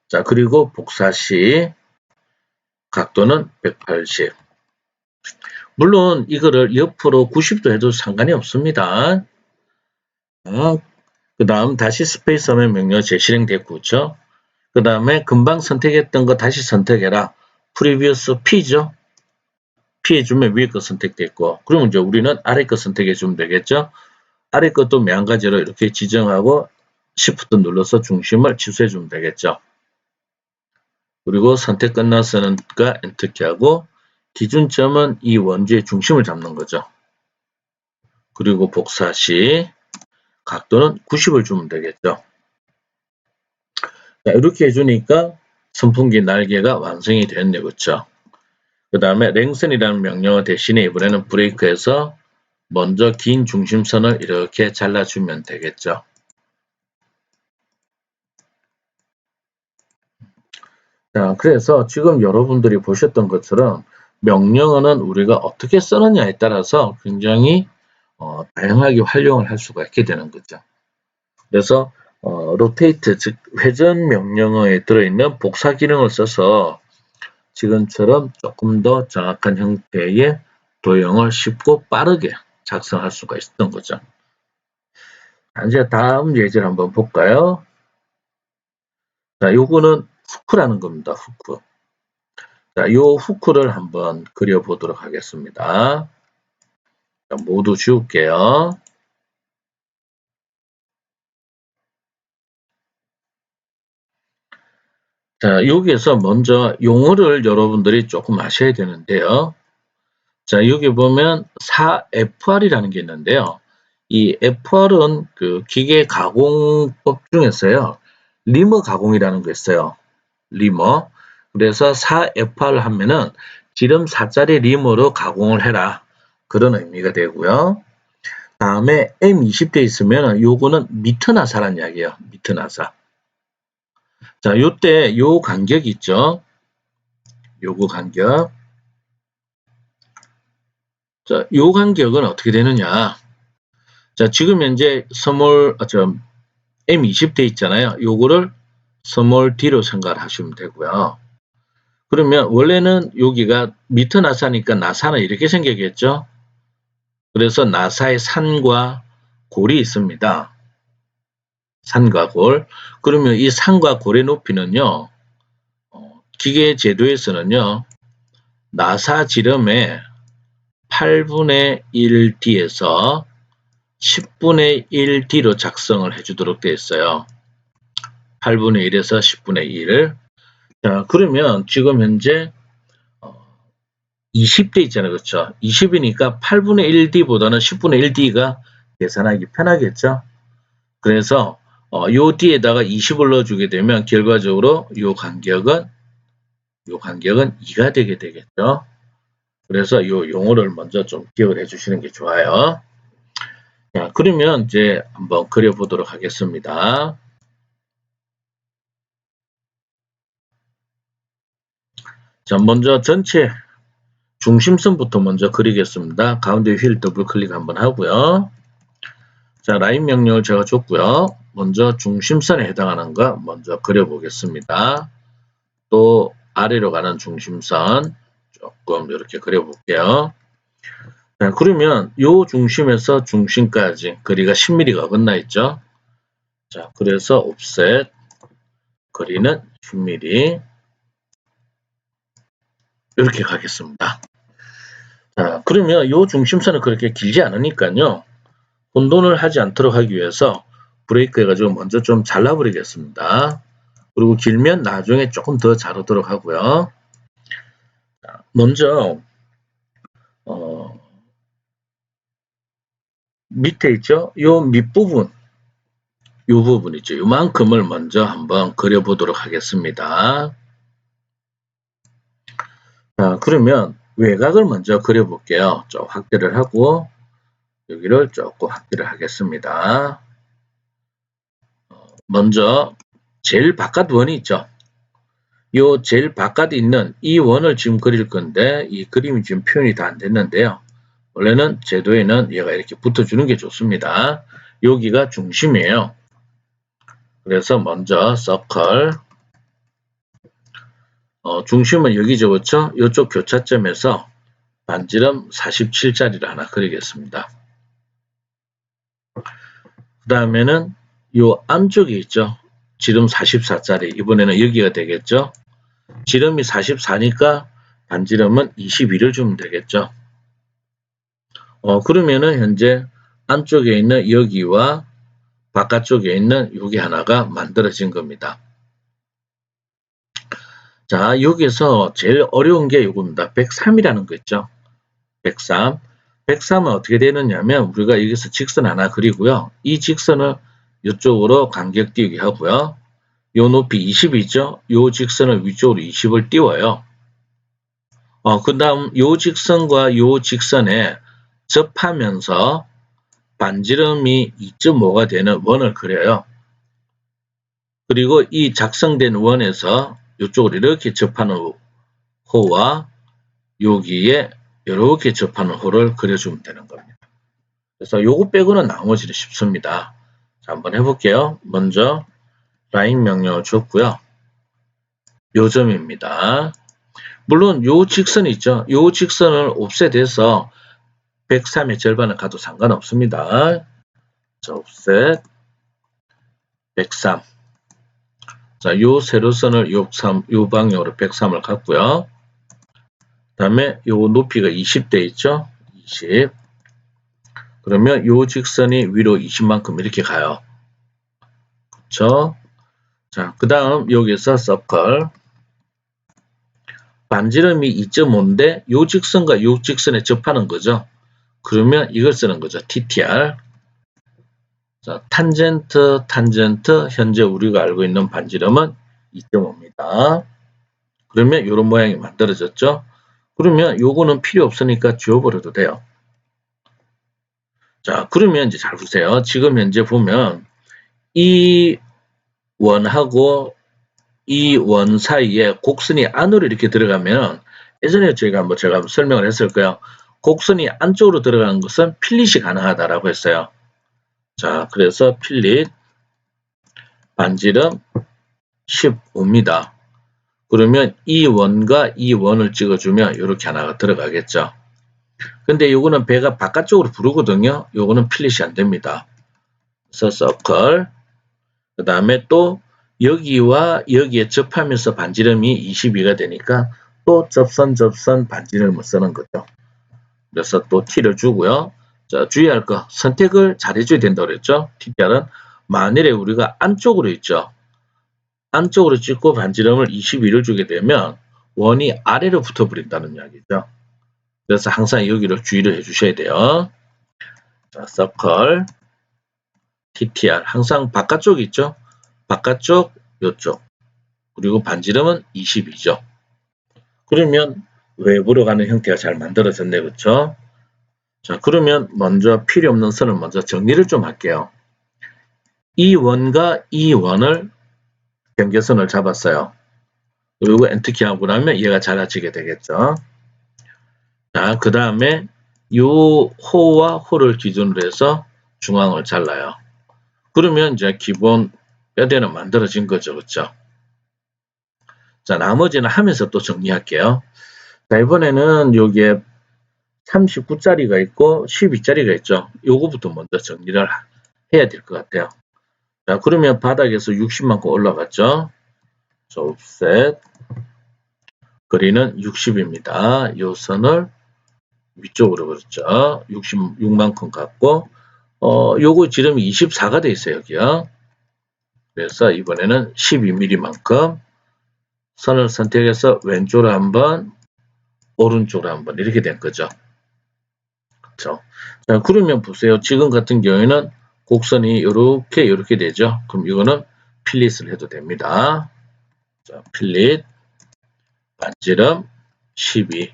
자, 그리고 복사 시 각도는 180. 물론 이거를 옆으로 90도 해도 상관이 없습니다. 그 다음 다시 스페이스 하면 명령 재실행됐고, 그렇죠? 그 다음에 금방 선택했던 거 다시 선택해라. 프리비어스 P죠? P 해주면 위에 거 선택됐고, 그러면 이제 우리는 아래 거 선택해주면 되겠죠? 아래 것도 마찬가지로 이렇게 지정하고 Shift 눌러서 중심을 취소해주면 되겠죠? 그리고 선택 끝나서는 엔터키하고 기준점은 이 원주의 중심을 잡는 거죠. 그리고 복사 시 각도는 90을 주면 되겠죠. 자, 이렇게 해주니까 선풍기 날개가 완성이 됐네요. 그렇죠? 그 다음에 랭선이라는 명령어 대신에 이번에는 브레이크에서 먼저 긴 중심선을 이렇게 잘라주면 되겠죠. 자, 그래서 지금 여러분들이 보셨던 것처럼 명령어는 우리가 어떻게 쓰느냐에 따라서 굉장히 다양하게 활용을 할 수가 있게 되는 거죠. 그래서 로테이트, 즉 회전 명령어에 들어있는 복사 기능을 써서 지금처럼 조금 더 정확한 형태의 도형을 쉽고 빠르게 작성할 수가 있었던 거죠. 이제 다음 예제를 한번 볼까요? 자, 요거는 후크라는 겁니다. 후크. 자, 요 후크를 한번 그려보도록 하겠습니다. 자, 모두 지울게요. 자, 여기에서 먼저 용어를 여러분들이 조금 아셔야 되는데요. 자, 여기 보면 4FR이라는 게 있는데요. 이 FR은 그 기계 가공법 중에서요. 리머 가공이라는 게 있어요. 리머. 그래서 4FR 하면은 지름 4짜리 리머로 가공을 해라. 그런 의미가 되고요. 다음에 M20대 있으면 요거는 미터 나사란 이야기예요. 미터 나사. 자, 요때 요 간격 있죠? 요거 간격. 자, 요 간격은 어떻게 되느냐? 자, 지금 현재 M20대 있잖아요. 요거를 스몰 D로 생각을 하시면 되고요. 그러면 원래는 여기가 미터 나사니까 나사는 이렇게 생겼겠죠? 그래서 나사의 산과 골이 있습니다. 산과 골. 그러면 이 산과 골의 높이는요. 기계 제도에서는요. 나사 지름의 8분의 1D에서 10분의 1D로 작성을 해주도록 되어 있어요. 8분의 1에서 10분의 1. 자, 그러면 지금 현재 20대 있잖아요. 그렇죠? 20이니까 8분의 1D보다는 10분의 1D가 계산하기 편하겠죠? 그래서 요 D에다가 20을 넣어주게 되면 결과적으로 요 간격은 2가 되게 되겠죠? 그래서 요 용어를 먼저 좀 기억을 해 주시는 게 좋아요. 자, 그러면 이제 한번 그려보도록 하겠습니다. 자, 먼저 전체 중심선부터 먼저 그리겠습니다. 가운데 휠 더블 클릭 한번 하고요. 자, 라인 명령을 제가 줬고요. 먼저 중심선에 해당하는 거 먼저 그려보겠습니다. 또 아래로 가는 중심선 조금 이렇게 그려볼게요. 자, 그러면 요 중심에서 중심까지 거리가 10mm가 건너 있죠. 자, 그래서 옵셋 거리는 10mm 이렇게 가겠습니다. 자, 그러면 요 중심선은 그렇게 길지 않으니까요. 혼돈을 하지 않도록 하기 위해서 브레이크 해가지고 먼저 좀 잘라버리겠습니다. 그리고 길면 나중에 조금 더 자르도록 하고요. 자, 먼저 밑에 있죠? 요 밑부분 요 부분 있죠? 요만큼을 먼저 한번 그려보도록 하겠습니다. 자, 그러면 외곽을 먼저 그려볼게요. 좀 확대를 하고 여기를 조금 확대를 하겠습니다. 먼저 제일 바깥 원이 있죠. 요 제일 바깥에 있는 이 원을 지금 그릴 건데 이 그림이 지금 표현이 다 안 됐는데요. 원래는 제도에는 얘가 이렇게 붙어주는 게 좋습니다. 여기가 중심이에요. 그래서 먼저 서클 중심은 여기죠. 그렇죠? 이쪽 교차점에서 반지름 47짜리를 하나 그리겠습니다. 그 다음에는 요 안쪽에 있죠. 지름 44짜리 이번에는 여기가 되겠죠. 지름이 44니까 반지름은 22를 주면 되겠죠. 그러면은 현재 안쪽에 있는 여기와 바깥쪽에 있는 여기 하나가 만들어진 겁니다. 자, 여기서 제일 어려운 게 이겁니다. 103이라는 거 있죠. 103. 103은 어떻게 되느냐면 우리가 여기서 직선 하나 그리고요. 이 직선을 이쪽으로 간격 띄우게 하고요. 요 높이 20이죠. 요 직선을 위쪽으로 20을 띄워요. 그 다음 요 직선과 요 직선에 접하면서 반지름이 2.5가 되는 원을 그려요. 그리고 이 작성된 원에서 이쪽으로 이렇게 접하는 호와 여기에 이렇게 접하는 호를 그려주면 되는 겁니다. 그래서 요거 빼고는 나머지는 쉽습니다. 자, 한번 해볼게요. 먼저 라인 명령을 줬고요. 요 점입니다. 물론 요 직선이 있죠. 요 직선을 옵셋해서 103의 절반을 가도 상관없습니다. 자, 옵셋 103. 자, 요 세로선을 요 방향으로 103을 갖고요. 그 다음에 요 높이가 20대 있죠? 20. 그러면 요 직선이 위로 20만큼 이렇게 가요. 그쵸? 자, 그 다음 여기서 서클. 반지름이 2.5인데 요 직선과 요 직선에 접하는 거죠. 그러면 이걸 쓰는 거죠. TTR. 자, 탄젠트, 현재 우리가 알고 있는 반지름은 2.5입니다. 그러면 이런 모양이 만들어졌죠. 그러면 요거는 필요 없으니까 지워버려도 돼요. 자, 그러면 이제 잘 보세요. 지금 현재 보면 이 원하고 이 원 사이에 곡선이 안으로 이렇게 들어가면 예전에 제가 한번 설명을 했을 거예요. 곡선이 안쪽으로 들어가는 것은 필릿이 가능하다라고 했어요. 자, 그래서 필릿 반지름 15입니다. 그러면 이 원과 이 원을 찍어주면 이렇게 하나가 들어가겠죠. 근데 요거는 배가 바깥쪽으로 부르거든요. 요거는 필릿이 안 됩니다. 그래서 서클 그 다음에 또 여기와 여기에 접하면서 반지름이 22가 되니까 또 접선 반지름을 쓰는 거죠. 그래서 또 T를 주고요. 자, 주의할 거 선택을 잘 해줘야 된다고 그랬죠. TTR은 만일에 우리가 안쪽으로 있죠. 안쪽으로 찍고 반지름을 22를 주게 되면 원이 아래로 붙어버린다는 이야기죠. 그래서 항상 여기를 주의를 해주셔야 돼요. 자, 서클, TTR. 항상 바깥쪽 있죠? 바깥쪽, 요쪽. 그리고 반지름은 22죠. 그러면 외부로 가는 형태가 잘 만들어졌네, 그쵸? 자, 그러면 먼저 필요 없는 선을 먼저 정리를 좀 할게요. 이 원과 이 원을 경계선을 잡았어요. 그리고 엔터키 하고 나면 얘가 잘라지게 되겠죠. 자, 그 다음에 요 호와 호를 기준으로 해서 중앙을 잘라요. 그러면 이제 기본 뼈대는 만들어진 거죠. 그쵸? 자, 나머지는 하면서 또 정리할게요. 자, 이번에는 여기에 39짜리가 있고 12짜리가 있죠. 요거부터 먼저 정리를 해야 될 것 같아요. 자, 그러면 바닥에서 60만큼 올라갔죠. 자, 옵셋. 거리는 60입니다. 요 선을 위쪽으로 그렇죠. 66만큼 갖고 요거 지름이 24가 돼 있어요. 여기요. 그래서 이번에는 12mm만큼 선을 선택해서 왼쪽으로 한번 오른쪽으로 한번 이렇게 된 거죠. 그렇죠. 자, 그러면 보세요. 지금 같은 경우에는 곡선이 이렇게 되죠. 그럼 이거는 필릿을 해도 됩니다. 자, 필릿 반지름 12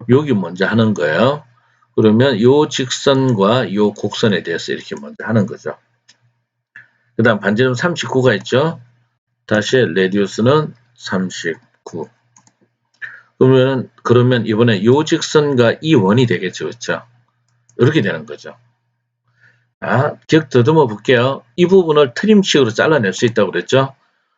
여기 먼저 하는 거예요. 그러면 요 직선과 요 곡선에 대해서 이렇게 먼저 하는 거죠. 그 다음 반지름 39가 있죠. 다시 레디우스는 39. 그러면 이번에 요 직선과 이 원이 되겠죠. 그렇죠? 이렇게 되는 거죠. 기억 더듬어 볼게요. 이 부분을 트림식으로 잘라낼 수 있다고 그랬죠.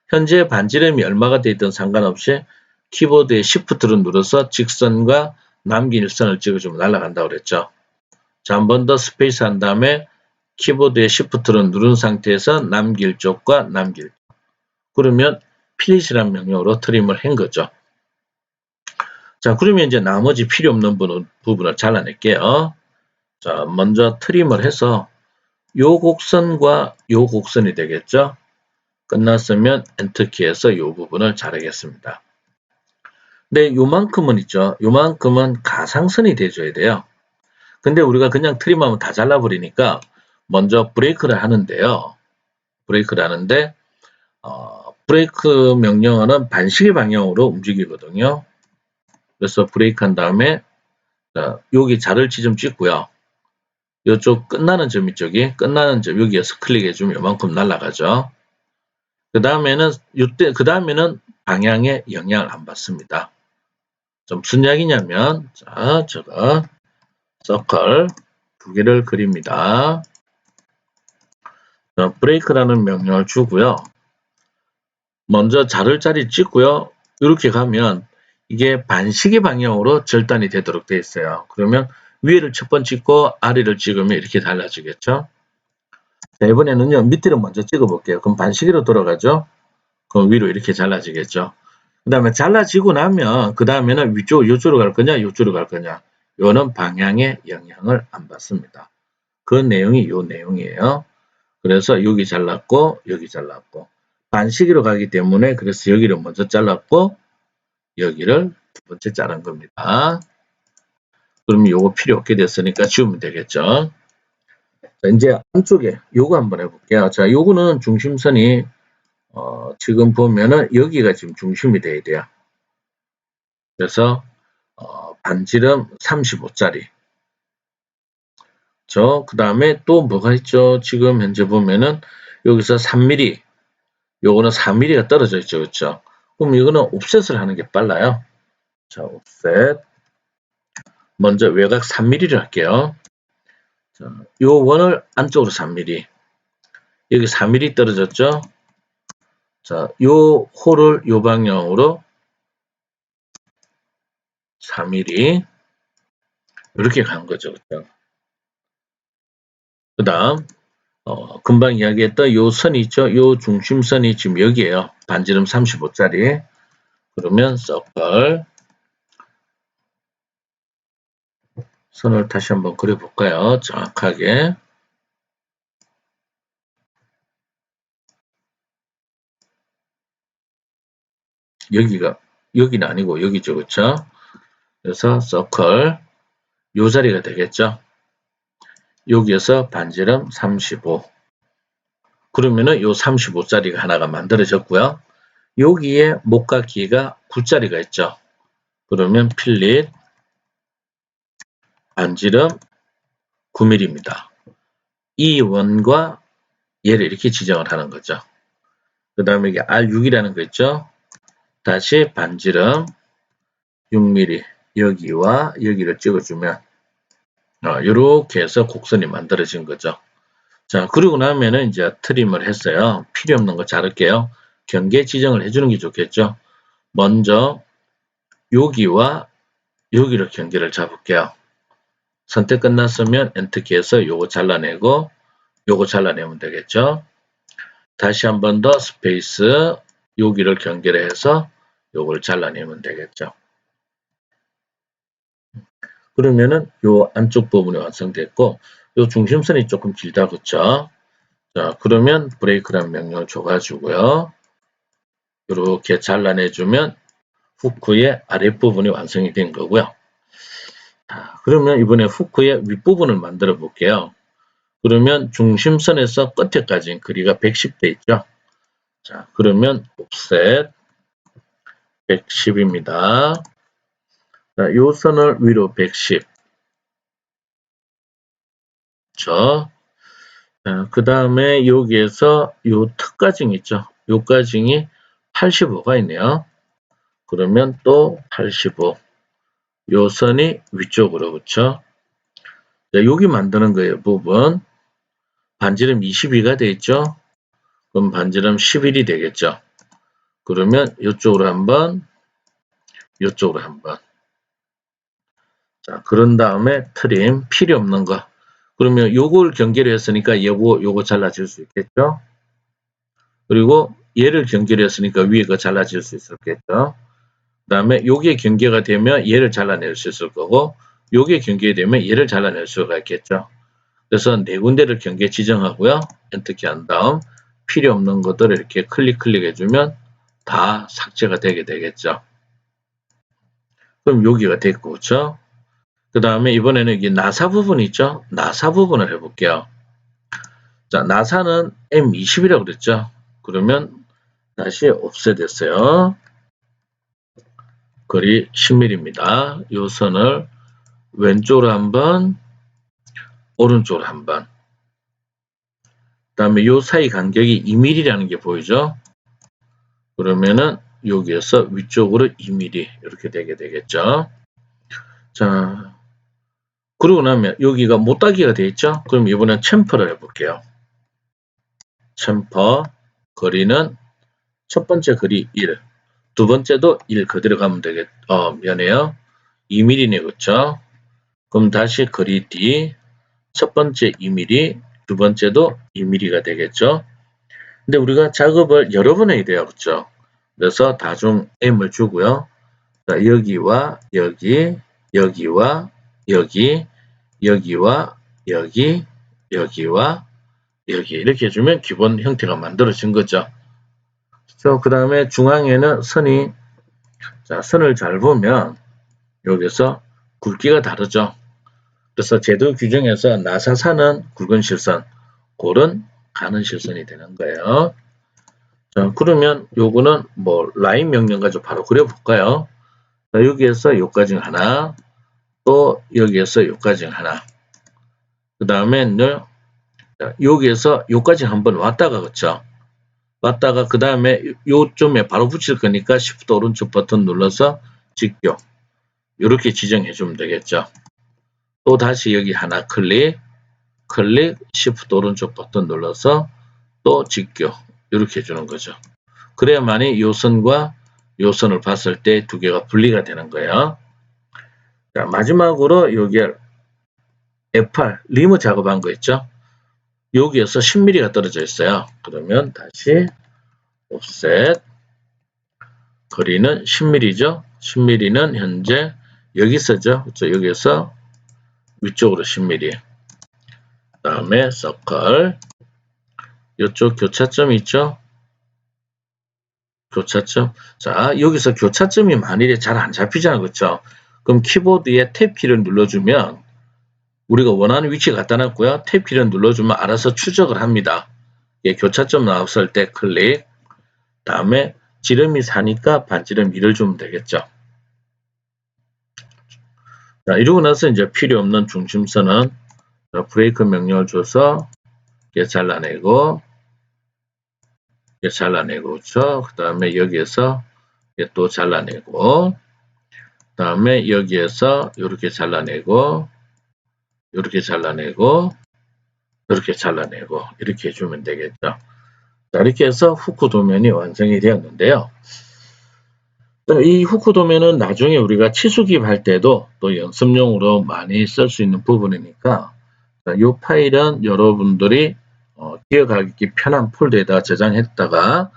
현재 반지름이 얼마가 되든 상관없이 키보드에 Shift를 눌러서 직선과 남긴 일선을 찍어주면 날아간다고 그랬죠. 자, 한 번 더 스페이스 한 다음에 키보드에 Shift를 누른 상태에서 남길 쪽과 남길 쪽. 그러면 필릿이라는 명령으로 트림을 한 거죠. 자, 그러면 이제 나머지 필요 없는 부분을 잘라낼게요. 자, 먼저 트림을 해서 요 곡선과 요 곡선이 되겠죠. 끝났으면 엔터키에서 요 부분을 자르겠습니다. 근데 요만큼은 있죠. 요만큼은 가상선이 돼줘야 돼요. 근데 우리가 그냥 트림하면 다 잘라버리니까 먼저 브레이크를 하는데요. 브레이크를 하는데 브레이크 명령어는 반시계 방향으로 움직이거든요. 그래서 브레이크 한 다음에 여기 자를 지점 찍고요. 이쪽 끝나는 점 이쪽이 끝나는 점 여기에서 클릭해주면 요만큼 날아가죠. 그 다음에는 방향에 영향을 안 받습니다. 좀 무슨 이야기냐면 자, 제가 서클 두 개를 그립니다. 자, 브레이크라는 명령을 주고요. 먼저 자를 자리 찍고요. 이렇게 가면 이게 반시계 방향으로 절단이 되도록 되어 있어요. 그러면 위를 첫 번 찍고 아래를 찍으면 이렇게 달라지겠죠. 자, 이번에는요. 밑에를 먼저 찍어 볼게요. 그럼 반시계로 돌아가죠. 그럼 위로 이렇게 잘라지겠죠. 그 다음에 잘라지고 나면 그 다음에는 요쪽으로 갈 거냐 요쪽으로 갈 거냐 이거는 방향에 영향을 안 받습니다. 그 내용이 요 내용이에요. 그래서 여기 잘랐고 여기 잘랐고 반시계로 가기 때문에 그래서 여기를 먼저 잘랐고 여기를 두 번째 자른 겁니다. 그럼 요거 필요 없게 됐으니까 지우면 되겠죠. 자, 이제 안쪽에 요거 한번 해볼게요. 자, 요거는 중심선이 지금 보면은 여기가 지금 중심이 돼야 돼요. 그래서 반지름 35짜리. 그 다음에 또 뭐가 있죠? 지금 현재 보면은 여기서 3mm, 요거는 4mm가 떨어져 있죠. 그렇죠? 그럼 이거는 옵셋을 하는 게 빨라요. 자, 옵셋. 먼저 외곽 3mm를 할게요. 자, 요 원을 안쪽으로 3mm. 여기 4mm 떨어졌죠? 자, 요 홀을 요 방향으로 4mm. 이렇게 간 거죠. 그렇죠? 그 다음, 금방 이야기했던 요 선이 있죠? 요 중심선이 지금 여기에요. 반지름 35짜리. 그러면 서클. 선을 다시 한번 그려볼까요? 정확하게. 여기는 아니고 여기죠. 그쵸? 그래서 서클. 요 자리가 되겠죠. 여기에서 반지름 35. 그러면은 요 35짜리가 하나가 만들어졌고요. 여기에 목각기가 9짜리가 있죠. 그러면 필릿 반지름 9mm입니다. 이 원과 얘를 이렇게 지정을 하는 거죠. 그 다음에 이게 R6이라는 거 있죠. 다시 반지름 6mm 여기와 여기를 찍어주면 이렇게 해서 곡선이 만들어진 거죠. 자, 그리고 나면은 이제 트림을 했어요. 필요 없는 거 자를게요. 경계 지정을 해주는 게 좋겠죠. 먼저 여기와 여기를 경계를 잡을게요. 선택 끝났으면 엔터키에서 요거 잘라내고 요거 잘라내면 되겠죠. 다시 한 번 더 스페이스 여기를 경계를 해서 요걸 잘라내면 되겠죠. 그러면은 요 안쪽 부분이 완성됐고 요 중심선이 조금 길다 그쵸? 자, 그러면 브레이크라는 명령을 줘가지고요. 이렇게 잘라내주면 후크의 아랫부분이 완성이 된 거고요. 자, 그러면 이번에 후크의 윗부분을 만들어 볼게요. 그러면 중심선에서 끝에까지 거리가 110돼 있죠. 자, 그러면 옵셋 110입니다. 자, 요 선을 위로 110. 그렇죠? 그 다음에 여기에서 요 턱가징 있죠. 요 가징이 85가 있네요. 그러면 또 85. 요 선이 위쪽으로 그렇죠. 여기 만드는 거예요. 부분. 반지름 22가 돼 있죠. 그럼 반지름 11이 되겠죠. 그러면 이쪽으로 한번, 이쪽으로 한번. 자, 그런 다음에 트림 필요 없는 거. 그러면 요걸 경계로 했으니까 요거 잘라질 수 있겠죠. 그리고 얘를 경계로 했으니까 위에 거 잘라질 수 있었겠죠. 그 다음에 요게 경계가 되면 얘를 잘라낼 수 있을 거고 요게 경계되면 얘를 잘라낼 수가 있겠죠. 그래서 네 군데를 경계 지정하고요. 엔터키 한 다음 필요 없는 것들을 이렇게 클릭해주면 다 삭제가 되게 되겠죠. 그럼 여기가 됐고, 그렇죠? 그 다음에 이번에는 이게 나사 부분 있죠? 나사 부분을 해볼게요. 자, 나사는 M20이라고 그랬죠? 그러면 다시 옵셋했어요. 거리 10mm입니다. 이 선을 왼쪽으로 한번, 오른쪽으로 한번. 그 다음에 이 사이 간격이 2mm라는 게 보이죠? 그러면은 여기에서 위쪽으로 2mm 이렇게 되게 되겠죠. 자, 그러고 나면 여기가 못따기가 되어 있죠. 그럼 이번엔 챔퍼를 해볼게요. 챔퍼 거리는 첫 번째 거리 1, 두 번째도 1 그대로 가면 되겠. 미안해요. 2mm네 그렇죠. 그럼 다시 거리 D 첫 번째 2mm, 두 번째도 2mm가 되겠죠. 근데 우리가 작업을 여러 번 해야 돼요, 그렇죠? 그래서 다중 M을 주고요. 자, 여기와 여기, 여기와 여기, 여기와 여기, 여기와 여기 이렇게 해주면 기본 형태가 만들어진 거죠. 그 다음에 중앙에는 선이, 자, 선을 잘 보면 여기서 굵기가 다르죠. 그래서 제도 규정에서 나사선은 굵은 실선, 골은 가는 실선이 되는 거예요. 자, 그러면 요거는 뭐 라인 명령 가지고 바로 그려볼까요? 자, 여기에서 요까지 하나, 또 여기에서 요까지 하나. 그 다음에 여기에서 요까지 한번 왔다가 그쵸? 왔다가 그 다음에 요점에 바로 붙일 거니까 Shift 오른쪽 버튼 눌러서 직교 이렇게 지정해 주면 되겠죠. 또 다시 여기 하나 클릭 Shift 오른쪽 버튼 눌러서 또 직교 이렇게 해주는 거죠. 그래야만이 요 선과 요 선을 봤을 때 두 개가 분리가 되는 거예요. 자, 마지막으로 여기에 F8 리무 작업한 거 있죠. 여기에서 10mm가 떨어져 있어요. 그러면 다시 옵셋 거리는 10mm죠. 10mm는 현재 여기서죠. 그렇죠? 여기서 위쪽으로 10mm. 그 다음에 서클 이쪽 교차점이 있죠. 교차점. 자, 여기서 교차점이 만일에 잘 안 잡히잖아. 그렇죠? 그럼 키보드에 탭 키를 눌러주면 우리가 원하는 위치 갖다 놨고요. 탭 키를 눌러주면 알아서 추적을 합니다. 예, 교차점 나왔을 때 클릭. 다음에 지름이 4니까 반지름 2를 주면 되겠죠. 자, 이러고 나서 이제 필요 없는 중심선은 브레이크 명령을 줘서 이렇게 잘라내고, 이렇게 잘라내고, 그렇죠? 그 다음에 여기에서 또 잘라내고, 그 다음에 여기에서 이렇게 잘라내고, 이렇게 잘라내고, 이렇게 잘라내고, 이렇게 해주면 되겠죠. 자, 이렇게 해서 후크 도면이 완성이 되었는데요. 이 후크 도면은 나중에 우리가 치수기할 때도 또 연습용으로 많이 쓸 수 있는 부분이니까 이 파일은 여러분들이 기억하기 편한 폴더에다 저장했다가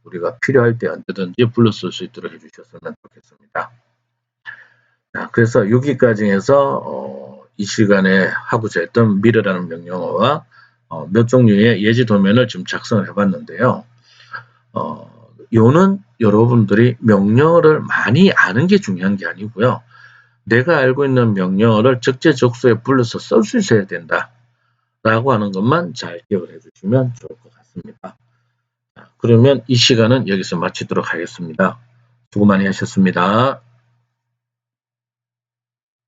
우리가 필요할 때 언제든지 불러 쓸 수 있도록 해주셨으면 좋겠습니다. 자, 그래서 여기까지 해서 이 시간에 하고자 했던 미러라는 명령어와 몇 종류의 예지 도면을 지금 작성을 해봤는데요. 요는 여러분들이 명령어를 많이 아는 게 중요한 게 아니고요. 내가 알고 있는 명령어를 적재적소에 불러서 쓸 수 있어야 된다. 라고 하는 것만 잘 기억을 해주시면 좋을 것 같습니다. 그러면 이 시간은 여기서 마치도록 하겠습니다. 수고 많이 하셨습니다.